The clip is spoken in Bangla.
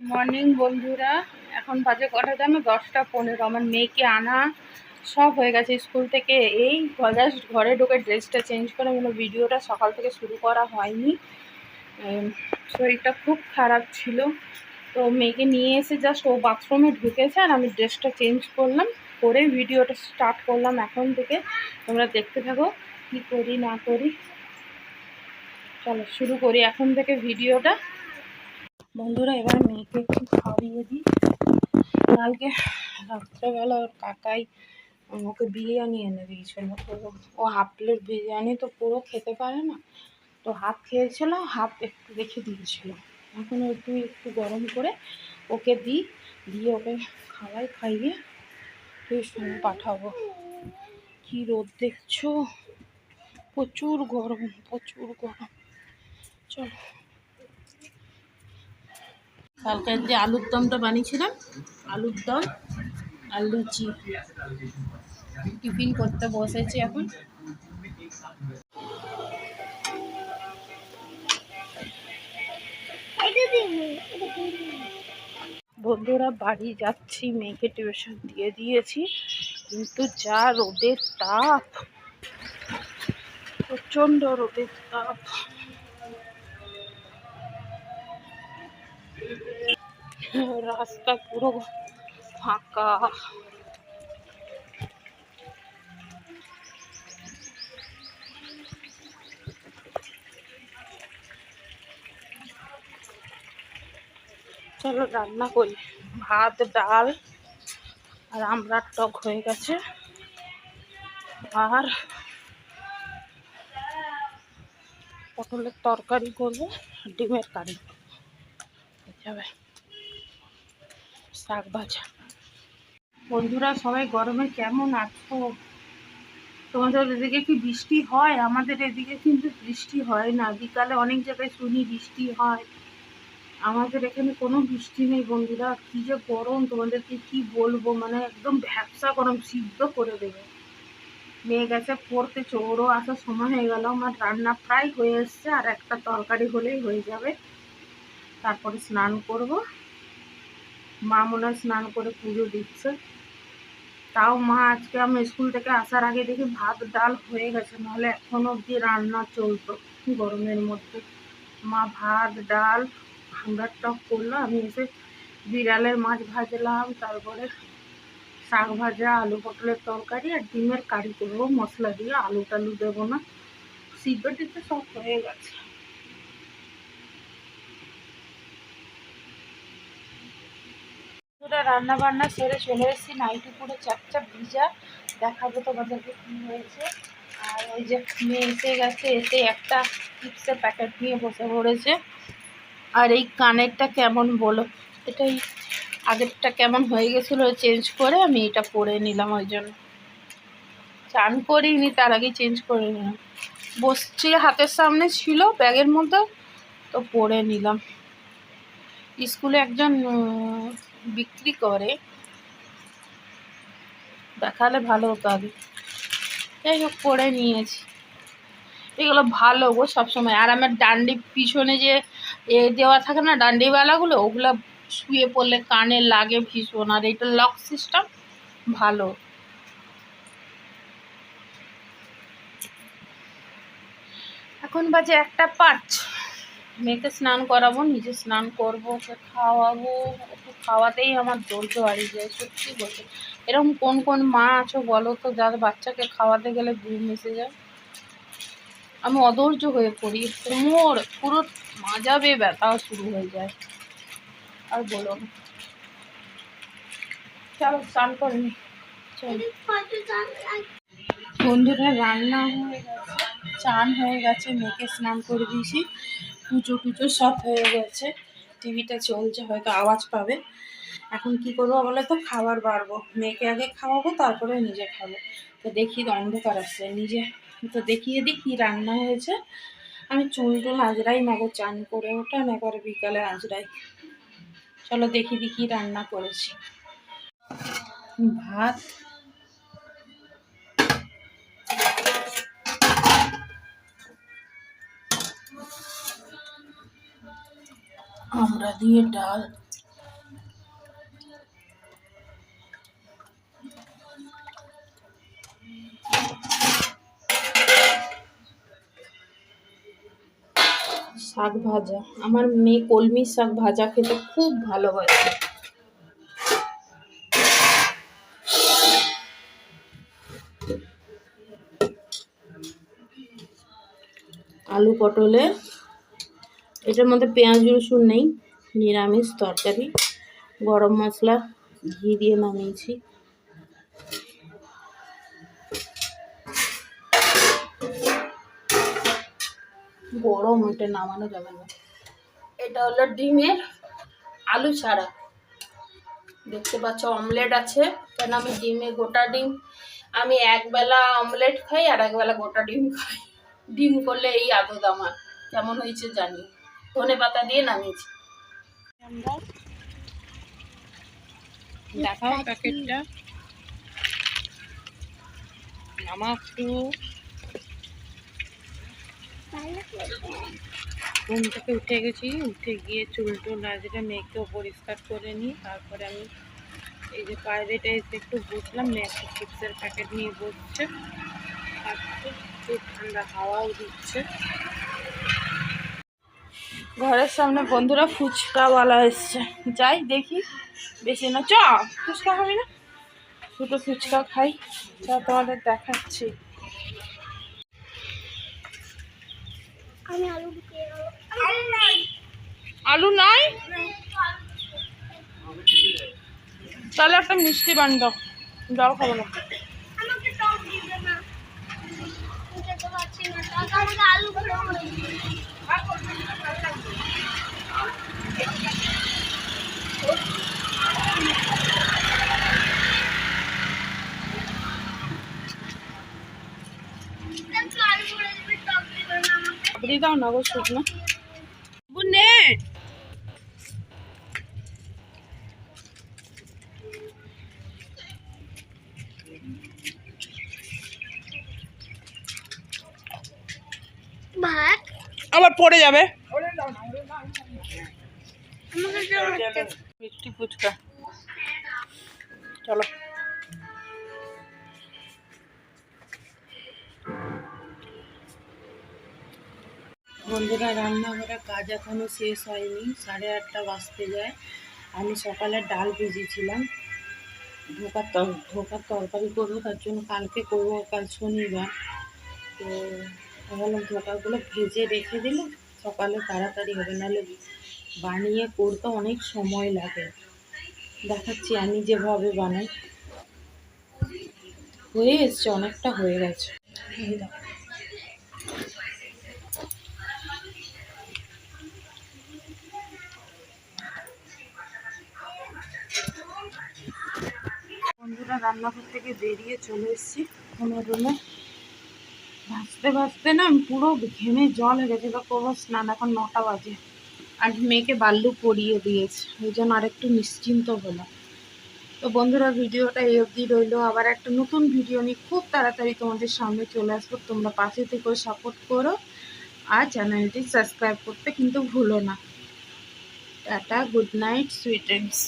মর্নিং বন্ধুরা, এখন বাজে কটা জানো? 10টা 15। আমার মেয়েকে আনা সব হয়ে গেছে স্কুল থেকে। এই জাস্ট ঘরে ঢুকে ড্রেসটা চেঞ্জ করে ভিডিওটা সকাল থেকে শুরু করা হয়নি। শরীরটা খুব খারাপ ছিল, তো মেয়েকে নিয়ে এসে জাস্ট ও বাথরুমে ঢুকেছে আর আমি ড্রেসটা চেঞ্জ করলাম, করে ভিডিওটা স্টার্ট করলাম এখন থেকে। তোমরা দেখতে থাকো কী করি না করি। চলো শুরু করি এখন থেকে ভিডিওটা। বন্ধুরা, এবার মেয়েকে একটু খাওয়িয়ে দিই। কালকে রাত্রেবেলা ওর কাকাই ওকে বিরিয়ানি এনে দিয়েছিল, তো ও হাফ প্লেট বিরিয়ানি তো পুরো খেতে পারে না, তো হাফ খেয়েছিল, হাফ একটু রেখে দিয়েছিল। এখন একটু গরম করে ওকে দিয়ে ওকে খাইয়ে টিউশনে পাঠাবো। কি রোদ দেখছো, প্রচুর গরম। চলো, কালকে যে আলুর দমটা বানিয়েছিলাম, আলুর দম আর লুচি, টিফিন করতে বসেছি এখন। বন্ধুরা, বাড়ি যাচ্ছি, মেয়েকে টিউশন দিয়ে দিয়েছি, কিন্তু যা রোদের তাপ, প্রচন্ড রোদের তাপ। রাস্তা পুরো ফাঁকা। চলো রান্না করি। ভাত, ডাল আর আমড়ার টক হয়ে গেছে, আর পটলের তরকারি করবো, ডিমের কারি যাবে, শাক ভাজা। বন্ধুরা, সবাই গরমে কেমন আছো? তোমাদের এদিকে কি বৃষ্টি হয়? আমাদের এদিকে কিন্তু বৃষ্টি হয় না। বিকালে অনেক জায়গায় শুনি বৃষ্টি হয়, আমাদের এখানে কোনো বৃষ্টি নেই। বন্ধুরা, কি যে গরম, তোমাদেরকে কি বলবো, মানে একদম ভ্যাপসা গরম, সিদ্ধ করে দেবে। মেয়ে গেছে পড়তে, ওরও আসার সময় হয়ে গেল। আমার রান্না প্রায় হয়ে এসছে, আর একটা তরকারি হলেই হয়ে যাবে। তারপরে স্নান করব। মা মনে হয় স্নান করে পুজো দিচ্ছে। তাও মা আজকে আমি স্কুল থেকে আসার আগে দেখি ভাত ডাল হয়ে গেছে, নাহলে এখনো অবধি রান্না চলতো গরমের মধ্যে। মা ভাত ডাল আমড়ার টক করলো, আমি এসে বিড়ালের মাছ ভাজলাম, তারপরে শাক ভাজা, আলু পটলের তরকারি আর ডিমের কারি করবো মশলা দিয়ে, আলু টালু দেবো না। সিদ্ধ টিদ্ধ সব হয়ে গেছে। রান্না বান্না সেরে চলে এসেছি, নাইটি পুরো চাপচাপ ভিজা, দেখাবো তোমাদেরকে কী হয়েছে। আর ওই যে মেয়ে এসে গেছে, এসে একটা চিপসের প্যাকেট নিয়ে বসে পড়েছে। আর এই কানেরটা কেমন বলো, এটাই আগেরটা কেমন হয়ে গেছিলো, চেঞ্জ করে আমি এটা পরে নিলাম। ওই জন্য চান করিনি, তার আগেই চেঞ্জ করে নিলাম। বসছি, হাতের সামনে ছিল ব্যাগের মধ্যে, তো পরে নিলাম। স্কুলে একজন বিক্রি করে, দেখালে ভালো হতো আগে। যাই হোক, পরে নিয়েছি। এগুলো ভালো গো সবসময়। আর আমার ডান্ডি পিছনে যে দেওয়া থাকে না ডান্ডিওয়ালাগুলো, ওগুলো শুয়ে পড়লে কানে লাগে ভীষণ। আর এটা লক সিস্টেম, ভালো। এখন বাজে 1:05। মেয়েকে স্নান করাবো, নিজে স্নান করবো, ওকে খাওয়াবো। ওকে খাওয়াতেই আমার ধৈর্য হারিয়ে যায়, সত্যি বলতে। এরকম কোন কোন মা আছো বলো তো, যার বাচ্চাকে খাওয়াতে গেলে ঘুম এসে যায়? আমি অধৈর্য হয়ে পড়ি, কোমর পুরো মাজাবে ব্যথাও শুরু হয়ে যায়। আর বলো না, চলো স্নান করে নি। বন্ধুরা, রান্না হয়ে গেছে, চান হয়ে গেছে, মেয়েকে স্নান করে দিয়েছি, পুজো সব হয়ে গেছে। টিভিটা চলছে, হয়তো আওয়াজ পাবে। এখন কি করবো বলে তো, খাবার বাড়বো। মেয়েকে আগে খাওয়াবো, তারপরে নিজে খাবো। তো দেখি, অন্ধকার আসছে, নিজে তো দেখিয়ে দিই কী রান্না হয়েছে। আমি চুল আঁচড়াই না গো, চান করে ওঠা না করে বিকালে আঁচড়াই। চলো দেখি কী রান্না করেছি। ভাত, আমড়া দিয়ে ডাল, শাক ভাজা। আমার মেয়ে কলমি শাক ভাজা খেতে খুব ভালোবাসে। আলু পটলের, এটার মধ্যে পেঁয়াজ রসুন নেই, নিরামিষ তরকারি। গরম মশলা ঘি দিয়ে নামিয়েছি। গরম, এটা নামানো যাবে না। এটা হলো ডিমের আলু ছাড়া, দেখতে পাচ্ছ অমলেট আছে। কেন আমি ডিমে গোটা ডিম, আমি একবেলা অমলেট খাই আর একবেলা গোটা ডিম খাই। ডিম করলে এই আদত আমার। কেমন হয়েছে জানি। ধনে পাতা দিয়ে নামিয়েছি। দেখাও প্যাকেটটা, নামা একটু। ঘুম থেকে উঠে গেছি, উঠে গিয়ে চুল টুল আজকে মেয়েকেও পরিষ্কার করে নিই। তারপরে আমি এই যে বাইরেটা এসে একটু বসলাম, মেয়ে একটা চিপসের প্যাকেট নিয়ে বসছে, খাচ্ছে, খুব ঠান্ডা হাওয়াও দিচ্ছে। ঘরের সামনে বন্ধুরা ফুচকাওয়ালা এসছে, যাই দেখি। বেশি না, চ ফুচকা খাবি না? দুটো ফুচকা খাই, যা তোমাদের দেখাচ্ছি। আলু নাই, তাহলে একটা মিষ্টি বান্ডো, জল খাবো না। আপনি দাও না গো, শুকনো বুনে। ভাত আবার পড়ে যাবে। মিষ্টি ফুচকা, চলো। বন্ধুরা রান্নাঘরে কাজ এখনও শেষ হয়নি, 8:30 বাজতে যায়। আমি সকালে ডাল ভিজিয়েছিলাম, ধোকার তরকারি করবো, তার জন্য কালকে করবো, কাল শনিবার। তো ভাবলাম ধোকাগুলো ভেজে রেখে দিলে সকালে তাড়াতাড়ি হবে, নাহলে বানিয়ে করতে অনেক সময় লাগে। দেখাচ্ছি আমি যেভাবে বানাই। হয়ে এসছে, অনেকটা হয়ে গেছে। বন্ধুরা রান্নাঘর থেকে বেরিয়ে চলে এসেছি আমার রুমে। ভাজতে ভাজতে না পুরো ঘেমে জল হয়ে গেছে, করবো স্নান। এখন 9টা বাজে, আর মেয়েকে বাল্লু পরিয়ে দিয়েছে, ওই জন্য আরেকটু নিশ্চিন্ত হলো। তো বন্ধুরা ভিডিওটা এই অবধি রইলো, আবার একটা নতুন ভিডিও নিয়ে খুব তাড়াতাড়ি তোমাদের সামনে চলে আসবো। তোমরা পাশে থেকে সাপোর্ট করো, আর চ্যানেলটি সাবস্ক্রাইব করতে কিন্তু ভুলো না। Tata, good night, sweet dreams.